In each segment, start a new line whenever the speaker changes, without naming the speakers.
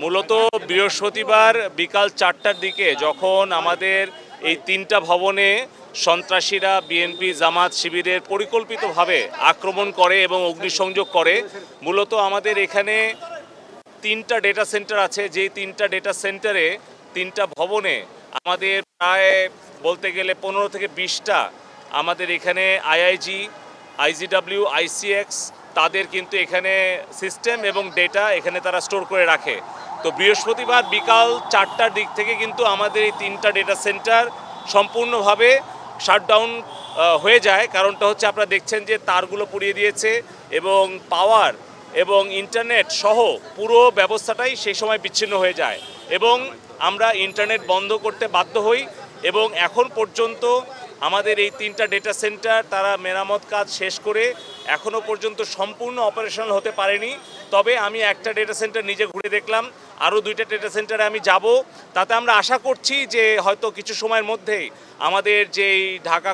মূলত বৃহস্পতিবার বিকাল 4টার দিকে যখন আমাদের এই 3টা ভবনে সন্ত্রাসীরা বিএনপি জামাত শিবিরের পরিকল্পিতভাবে আক্রমণ করে এবং অগ্নিসংযোগ করে, মূলত আমাদের এখানে 3টা ডেটা সেন্টার আছে। যেই 3টা ডেটা সেন্টারে 3টা ভবনে আমাদের প্রায় বলতে গেলে 15 থেকে 20টা আমাদের এখানে আইআইজি, আইজিডাব্লিউ, আইসিএক্স তাদের কিন্তু এখানে সিস্টেম এবং ডেটা এখানে তারা স্টোর করে রাখে। তো বৃহস্পতিবার বিকাল 4টার দিক থেকে কিন্তু আমাদের এই 3টা ডেটা সেন্টার সম্পূর্ণভাবে শাটডাউন হয়ে যায়। কারণটা হচ্ছে আপনারা দেখছেন যে তারগুলো পুড়িয়ে দিয়েছে এবং পাওয়ার এবং ইন্টারনেট সহ পুরো ব্যবস্থাটাই সেই সময় বিচ্ছিন্ন হয়ে যায় এবং আমরা ইন্টারনেট বন্ধ করতে বাধ্য হই। এবং এখন পর্যন্ত আমাদের এই 3টা ডেটা সেন্টার তারা মেরামত কাজ শেষ করে এখনও পর্যন্ত সম্পূর্ণ অপারেশনাল হতে পারেনি। তবে আমি একটা ডেটা সেন্টার নিজে ঘুরে দেখলাম, আরও 2টা ডেটা সেন্টারে আমি যাব। তাতে আমরা আশা করছি যে হয়তো কিছু সময়ের মধ্যেই আমাদের যেই ঢাকা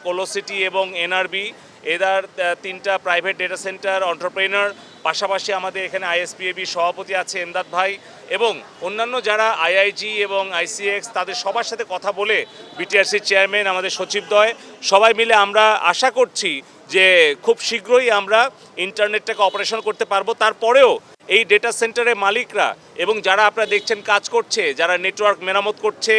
কোলো সিটি এবং এনআরবি এদার 3টা প্রাইভেট ডেটা সেন্টার এন্টারপ্রেনার, পাশাপাশি আমাদের এখানে আইএসপিএবি সভাপতি আছে এমদাদ ভাই এবং অন্যান্য যারা আইআইজি এবং আইসিএক্স তাদের সবার সাথে কথা বলে বিটিআরসির চেয়ারম্যান, আমাদের সচিবদ্বয় সবাই মিলে আমরা আশা করছি যে খুব শীঘ্রই আমরা ইন্টারনেটটাকে অপারেশন করতে পারবো। তারপরেও এই ডেটা সেন্টারের মালিকরা এবং যারা আপনারা দেখছেন কাজ করছে, যারা নেটওয়ার্ক মেরামত করছে,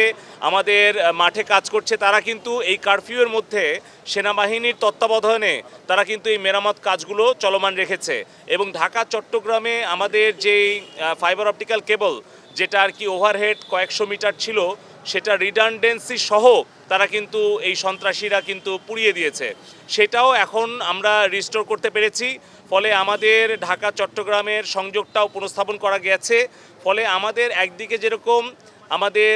আমাদের মাঠে কাজ করছে, তারা কিন্তু এই কারফিউয়ের মধ্যে সেনাবাহিনীর তত্ত্বাবধানে তারা কিন্তু এই মেরামত কাজগুলো চলমান রেখেছে। এবং ঢাকা চট্টগ্রামে আমাদের যেই ফাইবার অপটিক্যাল কেবল যেটা আর কি ওভারহেড কয়েকশো মিটার ছিল, সেটা রিডান্ডেন্সি সহ তারা কিন্তু এই সন্ত্রাসীরা কিন্তু পুড়িয়ে দিয়েছে। সেটাও এখন আমরা রিস্টোর করতে পেরেছি। ফলে আমাদের ঢাকা চট্টগ্রামের সংযোগটাও পুনঃস্থাপন করা গেছে। ফলে আমাদের একদিকে যেরকম আমাদের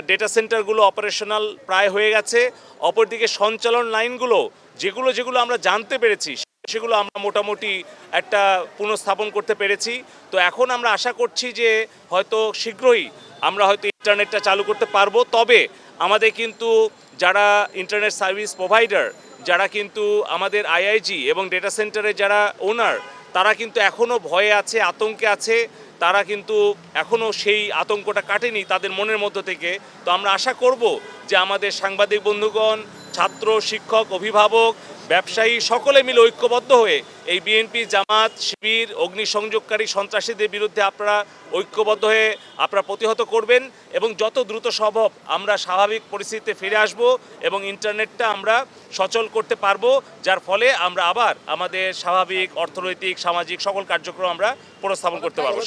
ডেটা সেন্টারগুলো অপারেশনাল প্রায় হয়ে গেছে, অপরদিকে সঞ্চালন লাইনগুলো যেগুলো আমরা জানতে পেরেছি সেগুলো আমরা মোটামুটি একটা পুনঃস্থাপন করতে পেরেছি। তো এখন আমরা আশা করছি যে হয়তো শীঘ্রই আমরা হয়তো ইন্টারনেটটা চালু করতে পারবো। তবে আমাদের কিন্তু যারা ইন্টারনেট সার্ভিস প্রোভাইডার, যারা কিন্তু আমাদের আইআইজি এবং ডেটা সেন্টারের যারা ওনার, তারা কিন্তু এখনও ভয়ে আছে, আতঙ্কে আছে। তারা কিন্তু এখনও সেই আতঙ্কটা কাটেনি তাদের মনের মধ্য থেকে। তো আমরা আশা করব যে আমাদের সাংবাদিক বন্ধুগণ, ছাত্র, শিক্ষক, অভিভাবক, ব্যবসায়ী সকলে মিলে ঐক্যবদ্ধ হয়ে এই বিএনপি জামাত শিবির অগ্নিসংযোগকারী সন্ত্রাসীদের বিরুদ্ধে আপনারা ঐক্যবদ্ধ হয়ে আপনারা প্রতিহত করবেন এবং যত দ্রুত সম্ভব আমরা স্বাভাবিক পরিস্থিতিতে ফিরে আসব এবং ইন্টারনেটটা আমরা সচল করতে পারবো, যার ফলে আমরা আবার আমাদের স্বাভাবিক অর্থনৈতিক সামাজিক সকল কার্যক্রম আমরা পুনঃস্থাপন করতে পারবো।